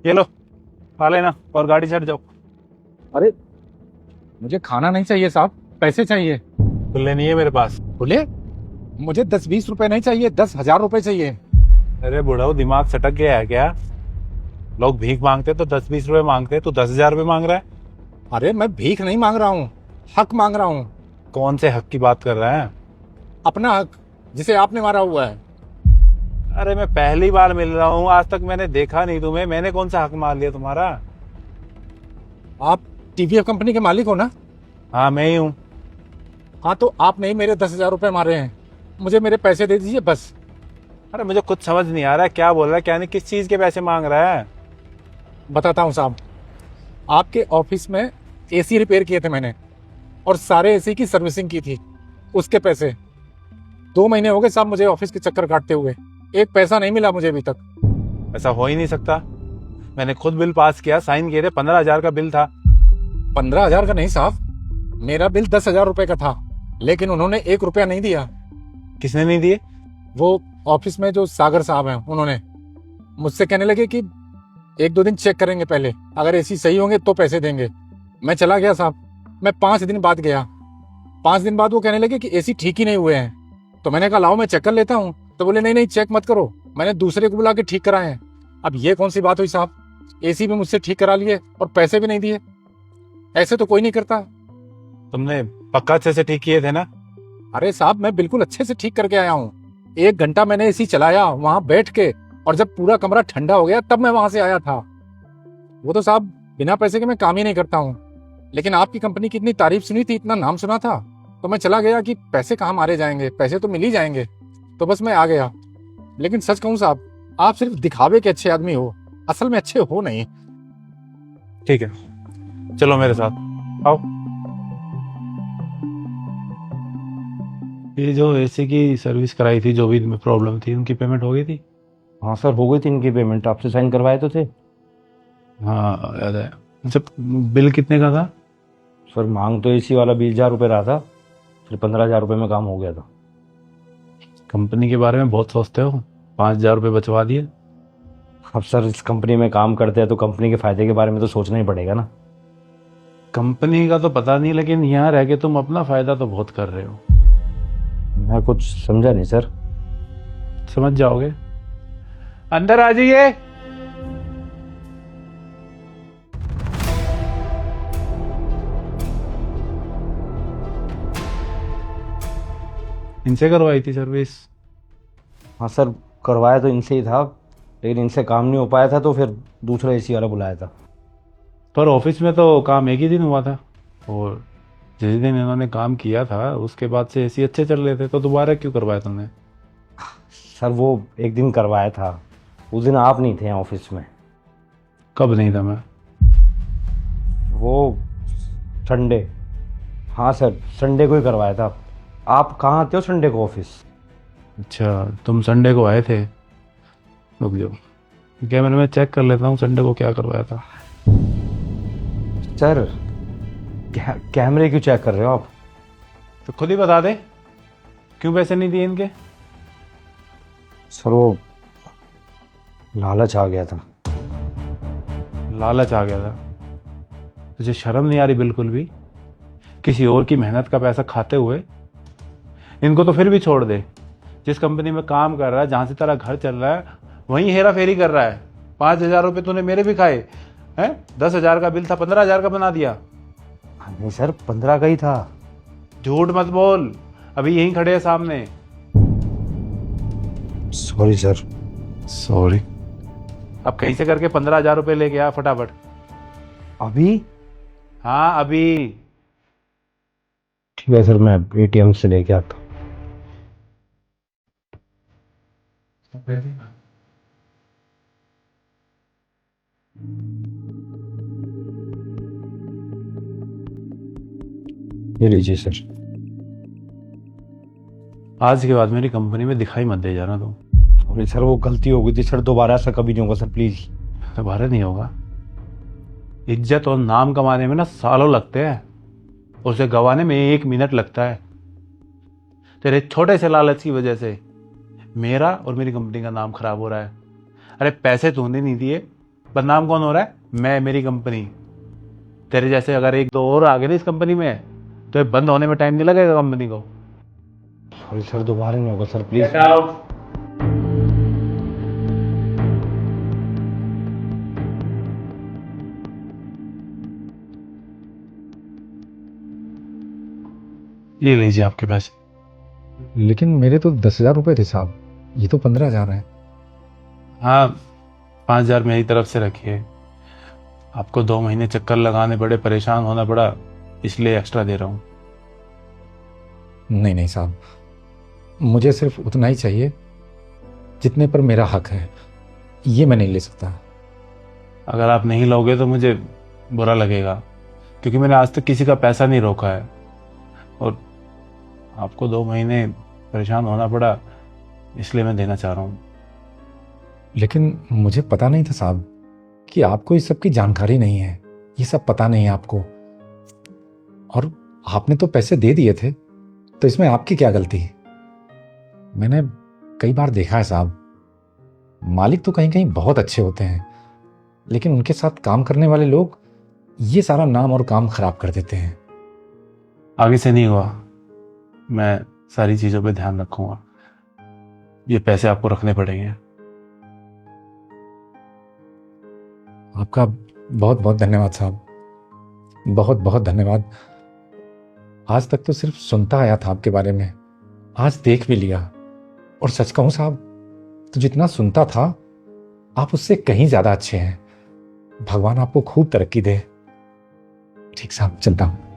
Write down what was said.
ये लो, खा लेना और गाड़ी चढ़ जाओ। अरे मुझे खाना नहीं चाहिए साहब, पैसे चाहिए। खुले नहीं है मेरे पास। बोले मुझे 10-20 रुपए नहीं चाहिए, 10,000 रुपए चाहिए। अरे बुढ़ाओ, दिमाग सटक गया है क्या? लोग भीख मांगते तो 10-20 रुपए मांगते, तू 10,000 रुपए मांग रहा है? अरे मैं भीख नहीं मांग रहा हूँ, हक मांग रहा हूँ। कौन से हक की बात कर रहा है? अपना हक, जिसे आपने मारा हुआ है। अरे मैं पहली बार मिल रहा हूँ, आज तक मैंने देखा नहीं तुम्हें। मैंने कौन सा हक मार लिया तुम्हारा? आप टीवीएफ कंपनी के मालिक हो ना? हाँ, मैं ही हूँ। हाँ, तो आपने ही मेरे 10,000 रुपए मारे हैं, मुझे मेरे पैसे दे दीजिए बस। अरे मुझे कुछ समझ नहीं आ रहा है, क्या बोल रहा है, क्या नहीं, किस चीज के पैसे मांग रहा है? बताता हूँ साहब, आपके ऑफिस में एसी रिपेयर किए थे मैंने, और सारे एसी की सर्विसिंग की थी, उसके पैसे। 2 महीने हो गए साहब मुझे ऑफिस के चक्कर काटते हुए, एक पैसा नहीं मिला मुझे अभी तक। ऐसा हो ही नहीं सकता। मैंने खुद बिल पास किया, साइन किए थे, 15,000 का बिल था। 15,000 का नहीं साहब, मेरा बिल 10,000 रुपए का था, लेकिन उन्होंने 1 रुपया नहीं दिया। किसने नहीं दिए? वो ऑफिस में जो सागर साहब हैं, उन्होंने मुझसे कहने लगे कि 1-2 दिन चेक करेंगे पहले, अगर एसी सही होंगे तो पैसे देंगे। मैं चला गया साहब, मैं 5 दिन बाद गया। 5 दिन बाद वो कहने लगे कि एसी ठीक ही नहीं हुए हैं। तो मैंने कहा लाओ मैं चेक कर लेता हूँ, तो बोले नहीं नहीं चेक मत करो, मैंने दूसरे को बुला के ठीक कराए हैं। अब ये कौन सी बात हुई साहब, एसी भी मुझसे ठीक करा लिए और पैसे भी नहीं दिए। ऐसे तो कोई नहीं करता। तुमने पक्का अच्छे से ठीक किए थे ना? अरे साहब मैं बिल्कुल अच्छे से ठीक करके आया हूँ, 1 घंटा मैंने एसी चलाया वहां बैठ के, और जब पूरा कमरा ठंडा हो गया तब मैं वहां से आया था। वो तो साहब बिना पैसे के मैं काम ही नहीं करता हूँ, लेकिन आपकी कंपनी की इतनी तारीफ सुनी थी, इतना नाम सुना था, तो मैं चला गया कि पैसे कहाँ मारे जाएंगे, पैसे तो मिल ही जाएंगे, तो बस मैं आ गया। लेकिन सच कहूँ साहब, आप सिर्फ दिखावे के अच्छे आदमी हो, असल में अच्छे हो नहीं। ठीक है, चलो मेरे साथ आओ। ये जो एसी की सर्विस कराई थी, जो भी प्रॉब्लम थी, उनकी पेमेंट हो गई थी? हाँ सर, हो गई थी इनकी पेमेंट, आपसे साइन करवाए तो थे। हाँ याद है। जब बिल कितने का था? सर मांग तो एसी वाला 20,000 रुपये रहा था, फिर 15,000 रुपये में काम हो गया था। कंपनी के बारे में बहुत सोचते हो, 5,000 रुपये बचवा दिए। अब सर इस कंपनी में काम करते हैं तो कंपनी के फायदे के बारे में तो सोचना ही पड़ेगा ना। कंपनी का तो पता नहीं, लेकिन यहाँ रह के तुम अपना फायदा तो बहुत कर रहे हो। मैं कुछ समझा नहीं सर। समझ जाओगे। अंदर आ जाइए। इनसे करवाई थी सर्विस? हाँ सर, करवाया तो इनसे ही था, लेकिन इनसे काम नहीं हो पाया था तो फिर दूसरा एसी वाला बुलाया था। पर ऑफिस में तो काम एक ही दिन हुआ था, और जिस दिन इन्होंने काम किया था उसके बाद से एसी अच्छे चल रहे थे, तो दोबारा क्यों करवाया तुमने? सर वो एक दिन करवाया था, उस दिन आप नहीं थे ऑफिस में। कब नहीं था मैं? वो संडे, हाँ सर संडे को ही करवाया था। आप कहाँ आते हो संडे को ऑफिस? अच्छा, तुम संडे को आए थे। रुक जाओ, कैमरे में चेक कर लेता हूँ संडे को क्या करवाया था। सर कैमरे क्यों चेक कर रहे हो आप? तो खुद ही बता दे, क्यों पैसे नहीं दिए इनके? सर वो लालच आ गया था। लालच आ गया था? तुझे शर्म नहीं आ रही बिल्कुल भी? किसी और की मेहनत का पैसा खाते हुए। इनको तो फिर भी छोड़ दे, जिस कंपनी में काम कर रहा है, जहां से तेरा घर चल रहा है, वहीं हेरा फेरी कर रहा है। 5,000 रुपये तूने मेरे भी खाए हैं। 10,000 का बिल था, 15,000 का बना दिया। नहीं सर 15 का ही था। झूठ मत बोल, अभी यहीं खड़े हैं सामने। Sorry sir. सॉरी? अब कहीं से करके 15,000 रुपये लेके आ फटाफट। अभी? हाँ अभी। ठीक है सर, मैं एटीएम से लेके आता हूँ। ये लीजिए सर। आज के बाद मेरी कंपनी में दिखाई मत दे जाना तुम। सॉरी सर, वो गलती हो गई थी सर, दोबारा ऐसा कभी नहीं होगा सर, प्लीज। दोबारा नहीं होगा? इज्जत और नाम कमाने में ना सालों लगते हैं, उसे गंवाने में 1 मिनट लगता है। तेरे छोटे से लालच की वजह से मेरा और मेरी कंपनी का नाम खराब हो रहा है। अरे पैसे तूने नहीं दिए, बदनाम कौन हो रहा है? मैं, मेरी कंपनी। तेरे जैसे अगर एक दो और आ गए ना इस कंपनी में तो ये बंद होने में टाइम नहीं लगेगा कंपनी को। सॉरी सर, दोबारा नहीं होगा सर, प्लीज। ये लीजिए आपके पैसे। लेकिन मेरे तो 10,000 रुपए थे साहब, ये तो 15,000 है। हाँ, 5,000 मेरी तरफ से रखिए। आपको 2 महीने चक्कर लगाने पड़े, परेशान होना पड़ा, इसलिए एक्स्ट्रा दे रहा हूँ। नहीं नहीं साहब, मुझे सिर्फ उतना ही चाहिए जितने पर मेरा हक है, ये मैं नहीं ले सकता। अगर आप नहीं लोगे तो मुझे बुरा लगेगा, क्योंकि मैंने आज तक किसी का पैसा नहीं रोका है और आपको 2 महीने परेशान होना पड़ा, इसलिए मैं देना चाह रहा हूँ। लेकिन मुझे पता नहीं था साहब कि आपको इस सब की जानकारी नहीं है, ये सब पता नहीं है आपको। और आपने तो पैसे दे दिए थे, तो इसमें आपकी क्या गलती? मैंने कई बार देखा है साहब, मालिक तो कहीं कहीं बहुत अच्छे होते हैं, लेकिन उनके साथ काम करने वाले लोग ये सारा नाम और काम खराब कर देते हैं। आगे से नहीं हुआ, मैं सारी चीज़ों पे ध्यान रखूंगा। ये पैसे आपको रखने पड़ेंगे। आपका बहुत बहुत धन्यवाद साहब, बहुत बहुत धन्यवाद। आज तक तो सिर्फ सुनता आया था आपके बारे में, आज देख भी लिया। और सच कहूं साहब, तो जितना सुनता था आप उससे कहीं ज्यादा अच्छे हैं। भगवान आपको खूब तरक्की दे। ठीक साहब, चलता हूं।